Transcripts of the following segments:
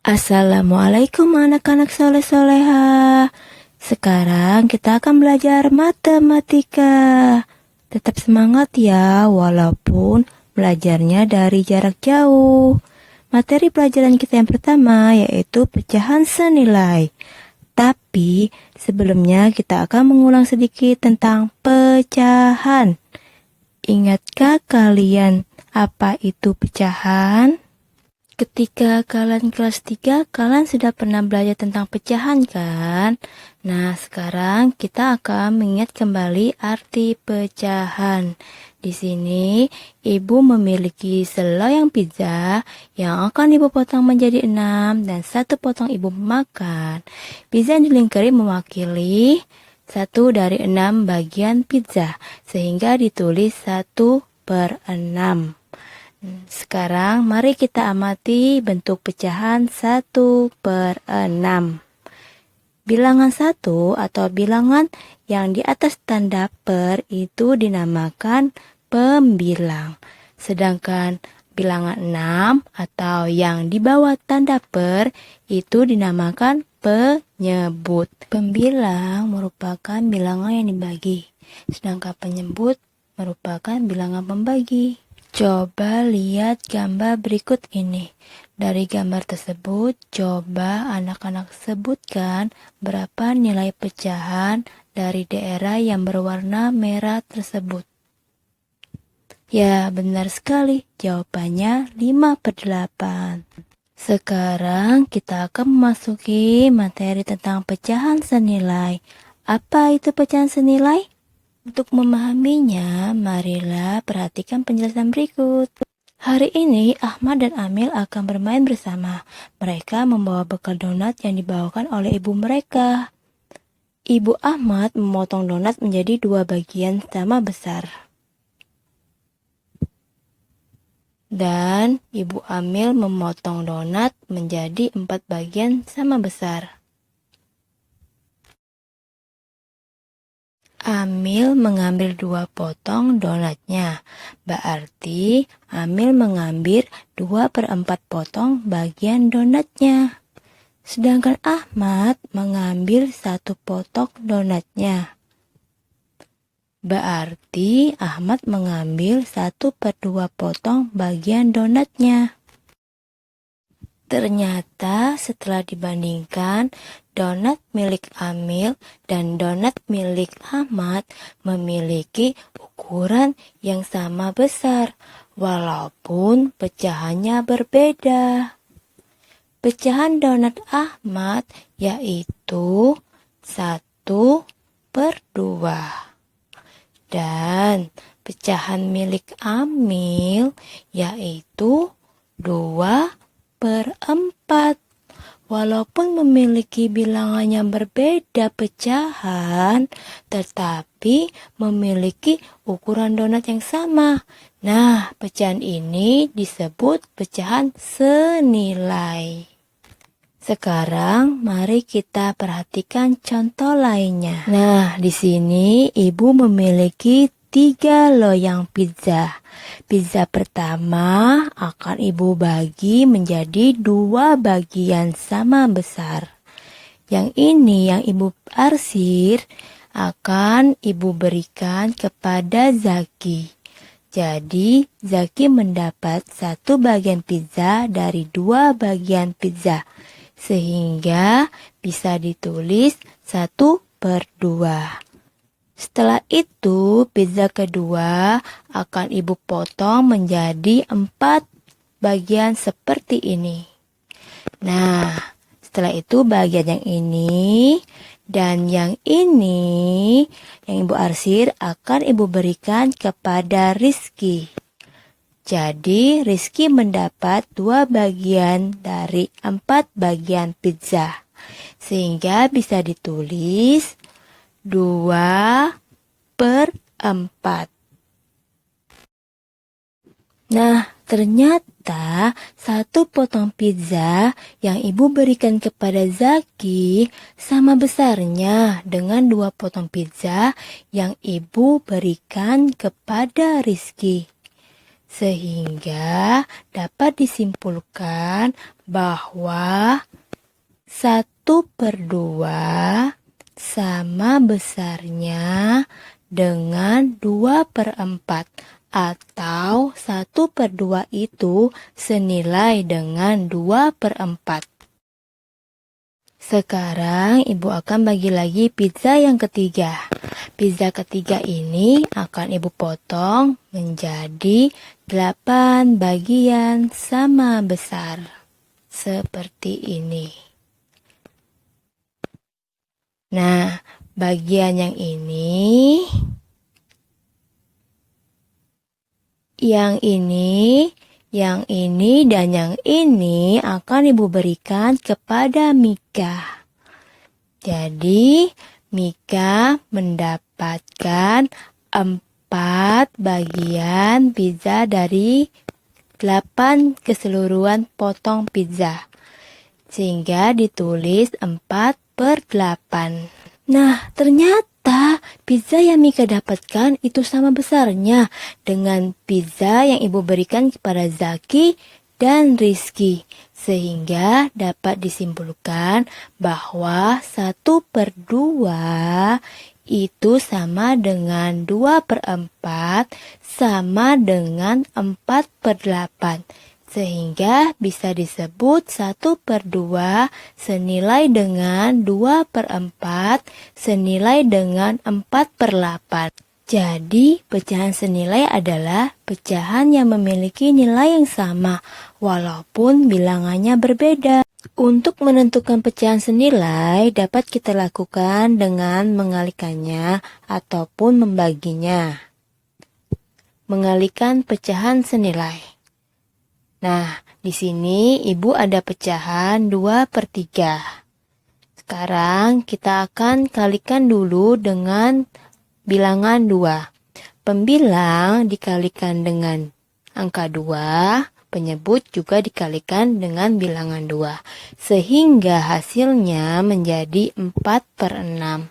Assalamualaikum anak-anak soleh-soleha. Sekarang kita akan belajar matematika. Tetap semangat ya, walaupun belajarnya dari jarak jauh. Materi pelajaran kita yang pertama yaitu pecahan senilai. Tapi sebelumnya kita akan mengulang sedikit tentang pecahan. Ingatkah kalian apa itu pecahan? Ketika kalian kelas 3, kalian sudah pernah belajar tentang pecahan kan? Nah, sekarang kita akan mengingat kembali arti pecahan. Di sini, ibu memiliki seloyang pizza yang akan ibu potong menjadi 6 dan satu potong ibu makan. Pizza yang dilingkari mewakili 1 dari 6 bagian pizza, sehingga ditulis 1/6. Sekarang mari kita amati bentuk pecahan 1/6. Bilangan 1 atau bilangan yang di atas tanda per itu dinamakan pembilang. Sedangkan bilangan 6 atau yang di bawah tanda per itu dinamakan penyebut. Pembilang merupakan bilangan yang dibagi, sedangkan penyebut merupakan bilangan pembagi. Coba lihat gambar berikut ini. Dari gambar tersebut, coba anak-anak sebutkan berapa nilai pecahan dari daerah yang berwarna merah tersebut. Ya, benar sekali. Jawabannya 5/8. Sekarang kita akan memasuki materi tentang pecahan senilai. Apa itu pecahan senilai? Untuk memahaminya, marilah perhatikan penjelasan berikut. Hari ini, Ahmad dan Amil akan bermain bersama. Mereka membawa bekal donat yang dibawakan oleh ibu mereka. Ibu Ahmad memotong donat menjadi 2 bagian sama besar. Dan ibu Amil memotong donat menjadi 4 bagian sama besar. Amil mengambil 2 potong donatnya, berarti Amil mengambil 2/4 potong bagian donatnya. Sedangkan Ahmad mengambil 1 potong donatnya, berarti Ahmad mengambil 1/2 potong bagian donatnya. Ternyata setelah dibandingkan, donat milik Amil dan donat milik Ahmad memiliki ukuran yang sama besar, walaupun pecahannya berbeda. Pecahan donat Ahmad yaitu 1/2. Dan pecahan milik Amil yaitu 2/4. Walaupun memiliki bilangan yang berbeda pecahan, tetapi memiliki ukuran donat yang sama. Nah, pecahan ini disebut pecahan senilai. Sekarang mari kita perhatikan contoh lainnya. Nah, di sini ibu memiliki 3 loyang pizza. Pizza pertama akan ibu bagi menjadi 2 bagian sama besar. Yang ini yang ibu arsir akan ibu berikan kepada Zaki. Jadi Zaki mendapat 1 bagian pizza dari 2 bagian pizza, sehingga bisa ditulis 1/2. Setelah itu, pizza kedua akan ibu potong menjadi 4 bagian seperti ini. Nah, setelah itu bagian yang ini dan yang ini yang ibu arsir akan ibu berikan kepada Rizky. Jadi, Rizky mendapat 2 bagian dari 4 bagian pizza, sehingga bisa ditulis 2/4. Nah, ternyata 1 potong pizza yang ibu berikan kepada Zaki sama besarnya dengan 2 potong pizza yang ibu berikan kepada Rizky. Sehingga dapat disimpulkan bahwa 1/2 sama besarnya dengan 2/4 atau 1/2 itu senilai dengan 2/4. Sekarang Ibu akan bagi lagi pizza yang ketiga. Pizza ketiga ini akan Ibu potong menjadi 8 bagian sama besar. Seperti ini. Nah, bagian yang ini, dan yang ini akan Ibu berikan kepada Mika. Jadi, Mika mendapatkan 4 bagian pizza dari 8 keseluruhan potong pizza. Sehingga ditulis 4/8. Nah, ternyata pizza yang Mika dapatkan itu sama besarnya dengan pizza yang Ibu berikan kepada Zaki dan Rizky. Sehingga dapat disimpulkan bahwa 1/2 itu sama dengan 2/4 sama dengan 4/8. Sehingga bisa disebut 1/2 senilai dengan 2/4 senilai dengan 4/8. Jadi, pecahan senilai adalah pecahan yang memiliki nilai yang sama, walaupun bilangannya berbeda. Untuk menentukan pecahan senilai dapat kita lakukan dengan mengalikannya ataupun membaginya. Mengalihkan pecahan senilai. Nah, di sini Ibu ada pecahan 2/3. Sekarang kita akan kalikan dulu dengan bilangan 2. Pembilang dikalikan dengan angka 2, penyebut juga dikalikan dengan bilangan 2. Sehingga hasilnya menjadi 4/6.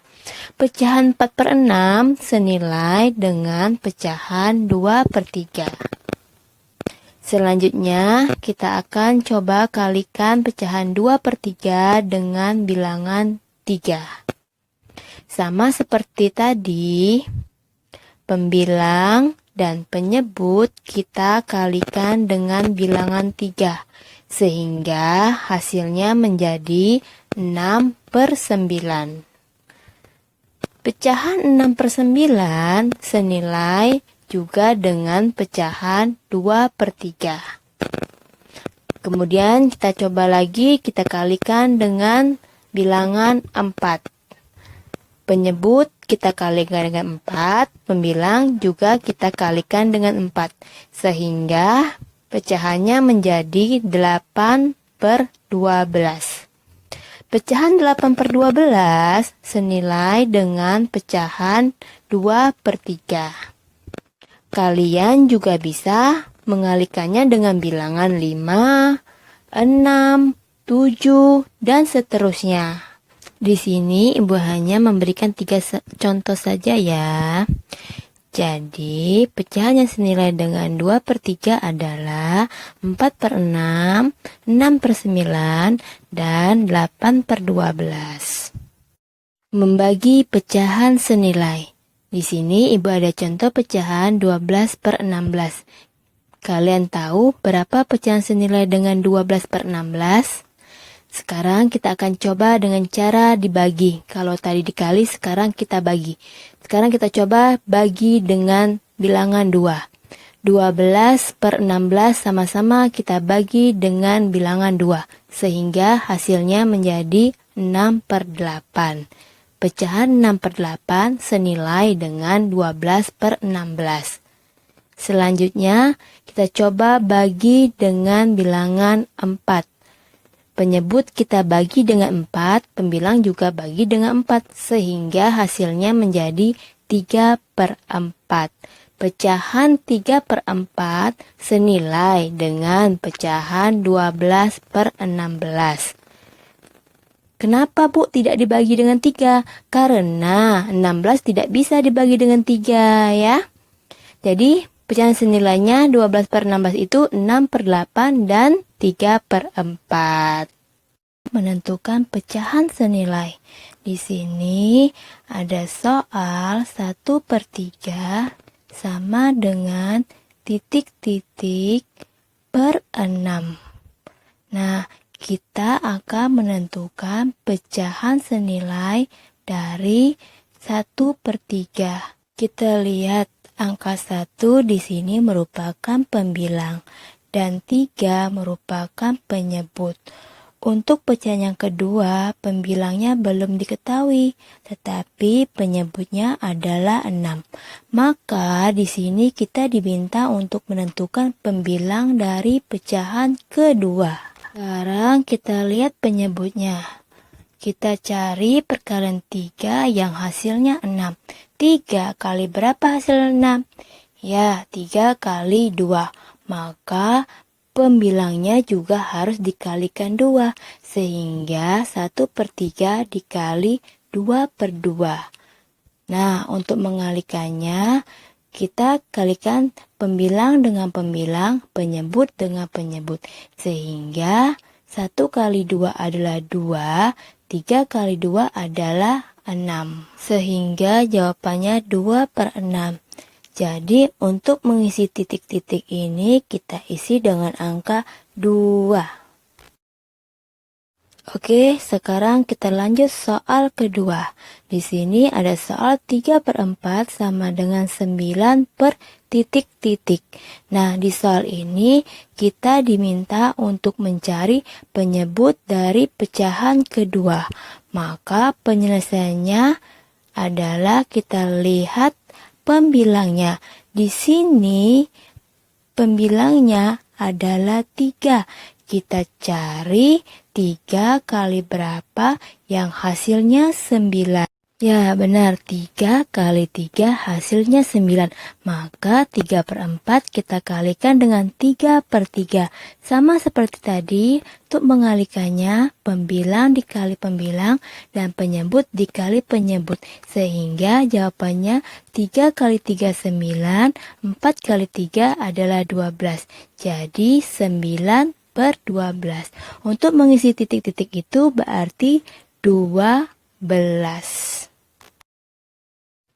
Pecahan 4/6 senilai dengan pecahan 2/3. Selanjutnya, kita akan coba kalikan pecahan 2/3 dengan bilangan 3. Sama seperti tadi, pembilang dan penyebut kita kalikan dengan bilangan 3. Sehingga hasilnya menjadi 6/9. Pecahan 6/9 senilai juga dengan pecahan 2/3. Kemudian kita coba lagi, kita kalikan dengan bilangan 4. Penyebut kita kalikan dengan 4, pembilang juga kita kalikan dengan 4. Sehingga pecahannya menjadi 8/12. Pecahan 8/12 senilai dengan pecahan 2/3. Kalian juga bisa mengalikannya dengan bilangan 5, 6, 7, dan seterusnya. Di sini Ibu hanya memberikan 3 contoh saja ya. Jadi, pecahan yang senilai dengan 2/3 adalah 4/6, 6/9, dan 8/12. Membagi pecahan senilai. Di sini Ibu ada contoh pecahan 12/16. Kalian tahu berapa pecahan senilai dengan 12/16? Sekarang kita akan coba dengan cara dibagi. Kalau tadi dikali, sekarang kita bagi. Sekarang kita coba bagi dengan bilangan 2. 12/16 sama-sama kita bagi dengan bilangan 2. Sehingga hasilnya menjadi 6/8. Pecahan 6/8 senilai dengan 12/16. Selanjutnya, kita coba bagi dengan bilangan 4. Penyebut kita bagi dengan 4, pembilang juga bagi dengan 4, sehingga hasilnya menjadi 3/4. Pecahan 3/4 senilai dengan pecahan 12/16. Kenapa Bu tidak dibagi dengan 3? Karena 16 tidak bisa dibagi dengan 3 ya. Jadi Pecahan senilainya 12 per 16 itu 6 per 8 dan 3 per 4. Menentukan pecahan senilai. Di sini ada soal 1 per 3 sama dengan titik-titik per 6. Nah, kita akan menentukan pecahan senilai dari 1 per 3. Kita lihat angka 1 di sini merupakan pembilang dan 3 merupakan penyebut. Untuk pecahan yang kedua, pembilangnya belum diketahui, tetapi penyebutnya adalah 6. Maka di sini kita diminta untuk menentukan pembilang dari pecahan kedua. Sekarang kita lihat penyebutnya. Kita cari perkalian 3 yang hasilnya 6. 3 kali berapa hasil 6? Ya, 3 kali 2. Maka pembilangnya juga harus dikalikan 2. Sehingga 1 per 3 dikali 2 per 2. Nah, untuk mengalikannya, kita kalikan pembilang dengan pembilang, penyebut dengan penyebut. Sehingga 1 kali 2 adalah 2, 3 kali 2 adalah 6. Sehingga jawabannya 2 per 6. Jadi untuk mengisi titik-titik ini kita isi dengan angka 2. Oke, sekarang kita lanjut soal kedua. Di sini ada soal 3 per 4 sama dengan 9 per titik-titik. Nah, di soal ini kita diminta untuk mencari penyebut dari pecahan kedua. Maka penyelesaiannya adalah kita lihat pembilangnya. Di sini pembilangnya adalah 3. Kita cari 3 kali berapa yang hasilnya 9. Ya benar, 3 kali 3 hasilnya 9. Maka 3 per 4 kita kalikan dengan 3 per 3. Sama seperti tadi, untuk mengalikannya pembilang dikali pembilang dan penyebut dikali penyebut. Sehingga jawabannya 3 kali 3 9, 4 kali 3 adalah 12. Jadi 9 per 12. Untuk mengisi titik-titik itu berarti 12.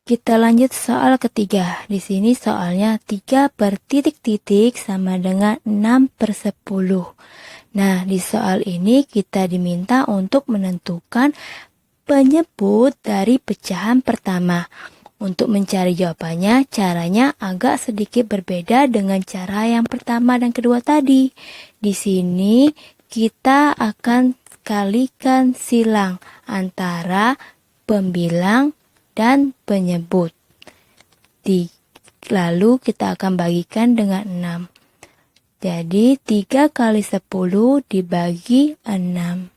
Kita lanjut soal ketiga. Di sini soalnya 3 per titik-titik sama dengan 6 per 10. Nah, di soal ini kita diminta untuk menentukan penyebut dari pecahan pertama. Untuk mencari jawabannya, caranya agak sedikit berbeda dengan cara yang pertama dan kedua tadi. Di sini kita akan kalikan silang antara pembilang dan penyebut. Lalu kita akan bagikan dengan 6. Jadi 3 kali 10 dibagi 6.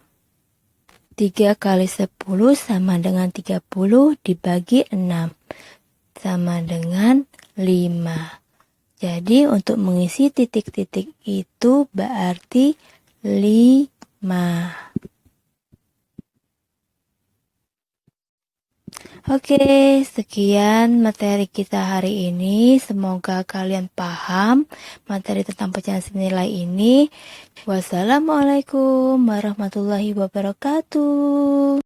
3 kali 10 sama dengan 30 dibagi 6. Sama dengan 5. Jadi untuk mengisi titik-titik itu berarti 5. Oke, sekian materi kita hari ini. Semoga kalian paham materi tentang pecahan senilai ini. Wassalamualaikum warahmatullahi wabarakatuh.